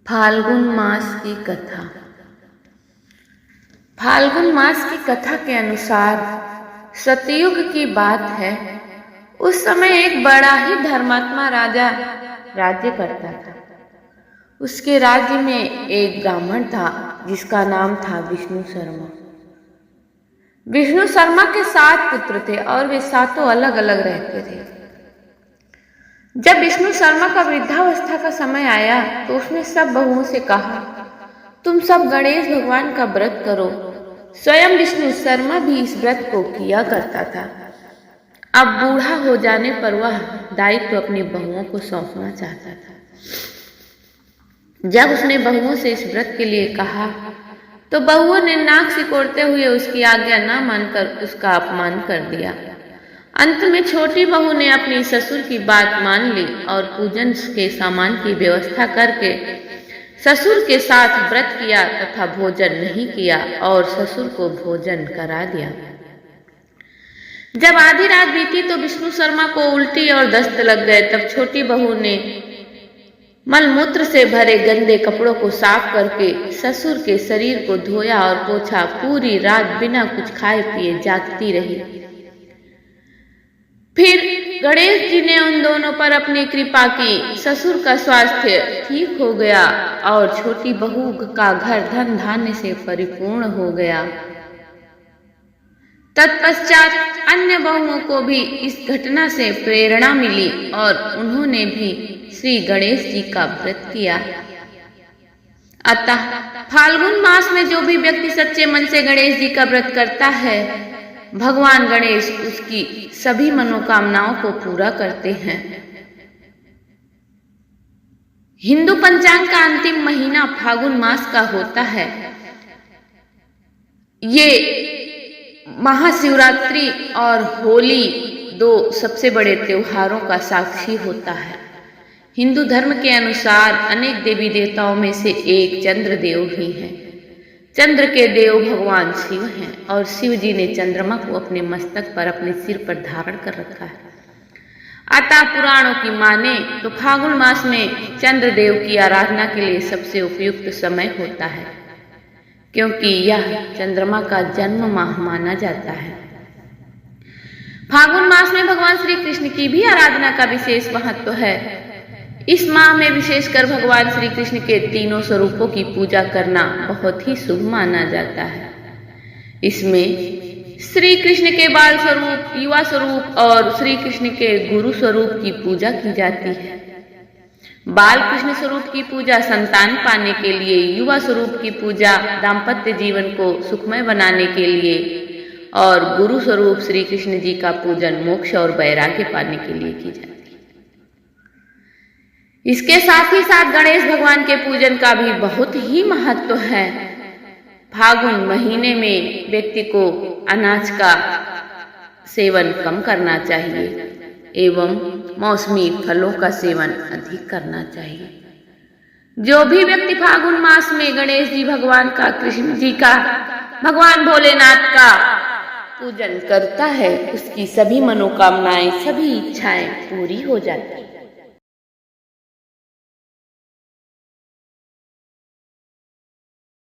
फाल्गुन मास की कथा। फाल्गुन मास की कथा के अनुसार सतयुग की बात है। उस समय एक बड़ा ही धर्मात्मा राजा राज्य करता था। उसके राज्य में एक ब्राह्मण था जिसका नाम था विष्णु शर्मा। विष्णु शर्मा के 7 पुत्र थे और वे सातों अलग अलग रहते थे। जब विष्णु शर्मा का वृद्धावस्था का समय आया तो उसने सब बहुओं से कहा, तुम सब गणेश भगवान का व्रत करो। स्वयं विष्णु शर्मा भी इस व्रत को किया करता था। अब बूढ़ा हो जाने पर वह दायित्व अपनी बहुओं को सौंपना चाहता था। जब उसने बहुओं से इस व्रत के लिए कहा तो बहुओं ने नाक सिकोड़ते हुए उसकी आज्ञा न मानकर उसका अपमान कर दिया। अंत में छोटी बहू ने अपनी ससुर की बात मान ली और पूजन के सामान की व्यवस्था करके ससुर के साथ व्रत किया तथा भोजन नहीं किया और ससुर को भोजन करा दिया। जब आधी रात बीती तो विष्णु शर्मा को उल्टी और दस्त लग गए। तब छोटी बहू ने मलमूत्र से भरे गंदे कपड़ों को साफ करके ससुर के शरीर को धोया और पोछा। पूरी रात बिना कुछ खाए पिए जागती रही। फिर गणेश जी ने उन दोनों पर अपनी कृपा की। ससुर का स्वास्थ्य ठीक हो गया और छोटी बहू का घर धन धान्य से परिपूर्ण हो गया। तत्पश्चात अन्य बहुओं को भी इस घटना से प्रेरणा मिली और उन्होंने भी श्री गणेश जी का व्रत किया। अतः फाल्गुन मास में जो भी व्यक्ति सच्चे मन से गणेश जी का व्रत करता है, भगवान गणेश उसकी सभी मनोकामनाओं को पूरा करते हैं। हिंदू पंचांग का अंतिम महीना फाल्गुन मास का होता है। ये महाशिवरात्रि और होली 2 सबसे बड़े त्योहारों का साक्षी होता है। हिंदू धर्म के अनुसार अनेक देवी देवताओं में से एक चंद्रदेव भी हैं। चंद्र के देव भगवान शिव हैं और शिव जी ने चंद्रमा को अपने मस्तक पर, अपने सिर पर धारण कर रखा है। अतः पुराणों की माने तो फाल्गुन मास में चंद्रदेव की आराधना के लिए सबसे उपयुक्त समय होता है, क्योंकि यह चंद्रमा का जन्म माह माना जाता है। फाल्गुन मास में भगवान श्री कृष्ण की भी आराधना का विशेष महत्व है। इस माह में विशेषकर भगवान श्री कृष्ण के तीनों स्वरूपों की पूजा करना बहुत ही शुभ माना जाता है। इसमें श्री कृष्ण के बाल स्वरूप, युवा स्वरूप और श्री कृष्ण के गुरु स्वरूप की पूजा की जाती है। बाल कृष्ण स्वरूप की पूजा संतान पाने के लिए, युवा स्वरूप की पूजा दाम्पत्य जीवन को सुखमय बनाने के लिए और गुरु स्वरूप श्री कृष्ण जी का पूजन मोक्ष और वैराग्य पाने के लिए की जाती है। इसके साथ ही साथ गणेश भगवान के पूजन का भी बहुत ही महत्व है। फाल्गुन महीने में व्यक्ति को अनाज का सेवन कम करना चाहिए एवं मौसमी फलों का सेवन अधिक करना चाहिए। जो भी व्यक्ति फाल्गुन मास में गणेश जी भगवान का, कृष्ण जी का, भगवान भोलेनाथ का पूजन करता है, उसकी सभी मनोकामनाएं, सभी इच्छाएं पूरी हो जाती हैं।